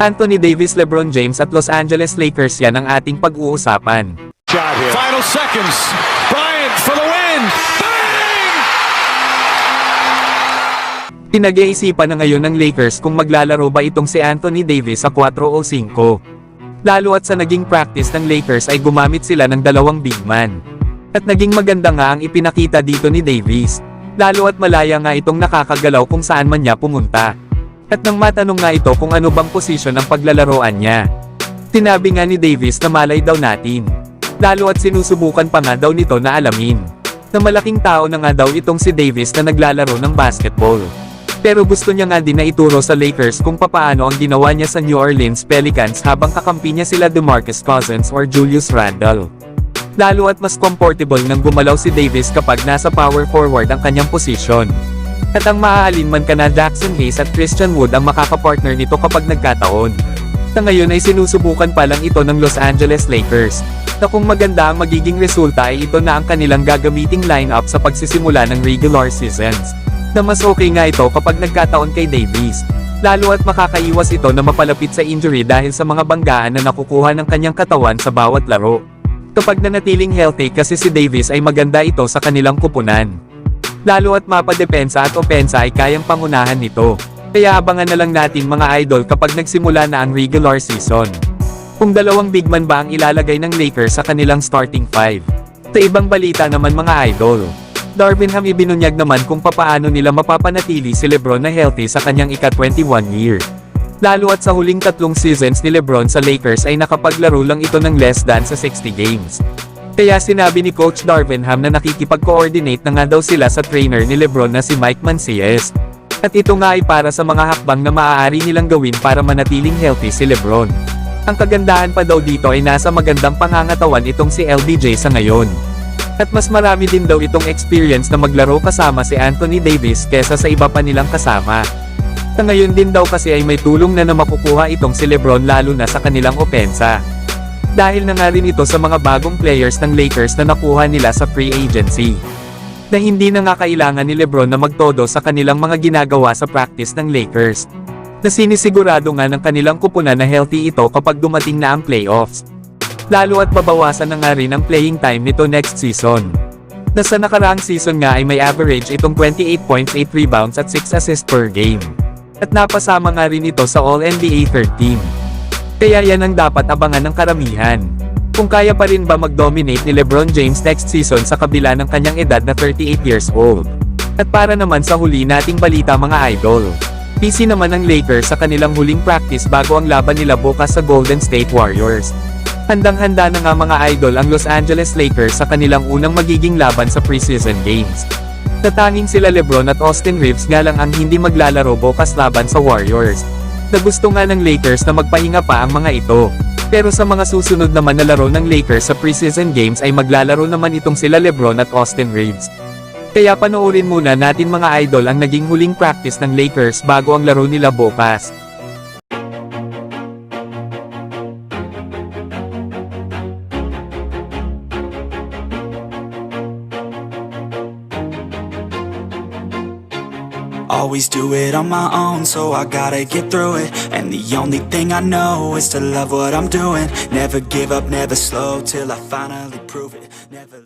Anthony Davis, LeBron James at Los Angeles Lakers, yan ang ating pag-uusapan. Final seconds. Bryant for the win. Bang! Pinag-iisipan na ngayon ng Lakers kung maglalaro ba itong si Anthony Davis sa 4 o 5. Lalo at sa naging practice ng Lakers ay gumamit sila ng dalawang big man. At naging maganda nga ang ipinakita dito ni Davis. Lalo at malaya nga itong nakakagalaw kung saan man niya pumunta. At nang matanong nga ito kung ano bang posisyon ang paglalaroan niya, tinabi nga ni Davis na malay daw natin. Lalo at sinusubukan pa nga daw nito na alamin na malaking tao na nga daw itong si Davis na naglalaro ng basketball. Pero gusto niya nga din na ituro sa Lakers kung papaano ang ginawa niya sa New Orleans Pelicans habang kakampi niya sila DeMarcus Cousins or Julius Randle. Lalo at mas comfortable nang gumalaw si Davis kapag nasa power forward ang kanyang posisyon. At ang maaalinman ka na Jackson Hayes at Christian Wood ang makakapartner nito kapag nagkataon. Sa ngayon ay sinusubukan pa lang ito ng Los Angeles Lakers, na kung maganda ang magiging resulta ay ito na ang kanilang gagamiting lineup sa pagsisimula ng regular seasons. Na mas okay nga ito kapag nagkataon kay Davis, lalo at makakaiwas ito na mapalapit sa injury dahil sa mga banggaan na nakukuha ng kanyang katawan sa bawat laro. Kapag nanatiling healthy kasi si Davis ay maganda ito sa kanilang kupunan. Lalo at mapadepensa at opensa ay kayang pangunahan nito. Kaya abangan na lang natin mga idol kapag nagsimula na ang regular season. Kung dalawang big man ba ang ilalagay ng Lakers sa kanilang starting 5. Sa ibang balita naman mga idol, Darvinham ibinunyag naman kung papaano nila mapapanatili si LeBron na healthy sa kanyang ika-21 year. Lalo at sa huling 3 seasons ni LeBron sa Lakers ay nakapaglaro lang ito ng less than sa 60 games. Kaya sinabi ni Coach Darvinham na nakikipag-coordinate na nga daw sila sa trainer ni LeBron na si Mike Mancias. At ito nga ay para sa mga hakbang na maaari nilang gawin para manatiling healthy si LeBron. Ang kagandahan pa daw dito ay nasa magandang pangangatawan itong si LBJ sa ngayon. At mas marami din daw itong experience na maglaro kasama si Anthony Davis kesa sa iba pa nilang kasama. Sa ngayon din daw kasi ay may tulong na makukuha itong si LeBron lalo na sa kanilang opensa. Dahil na nga rin ito sa mga bagong players ng Lakers na nakuha nila sa free agency. Na hindi na nga kailangan ni LeBron na magtodo sa kanilang mga ginagawa sa practice ng Lakers. Na sinisigurado nga ng kanilang kupunan na healthy ito kapag dumating na ang playoffs. Lalo at babawasan na nga rin ang playing time nito next season. Na sa nakaraang season nga ay may average itong 28 points, 8 rebounds at 6 assists per game. At napasama nga rin ito sa All-NBA third team. Kaya yan ang dapat abangan ng karamihan. Kung kaya pa rin ba mag-dominate ni LeBron James next season sa kabila ng kanyang edad na 38 years old. At para naman sa huli nating balita mga idol, busy naman ang Lakers sa kanilang huling practice bago ang laban nila bukas sa Golden State Warriors. Handang-handa na nga mga idol ang Los Angeles Lakers sa kanilang unang magiging laban sa preseason games. Tatanging sila LeBron at Austin Reeves nga lang ang hindi maglalaro bukas laban sa Warriors. Na gusto nga ng Lakers na magpahinga pa ang mga ito. Pero sa mga susunod naman na laro ng Lakers sa preseason games ay maglalaro naman itong sila LeBron at Austin Reeves. Kaya panoorin muna natin mga idol ang naging huling practice ng Lakers bago ang laro nila bukas. Always do it on my own, so I gotta get through it. And the only thing I know is to love what I'm doing. Never give up, never slow, till I finally prove it. Never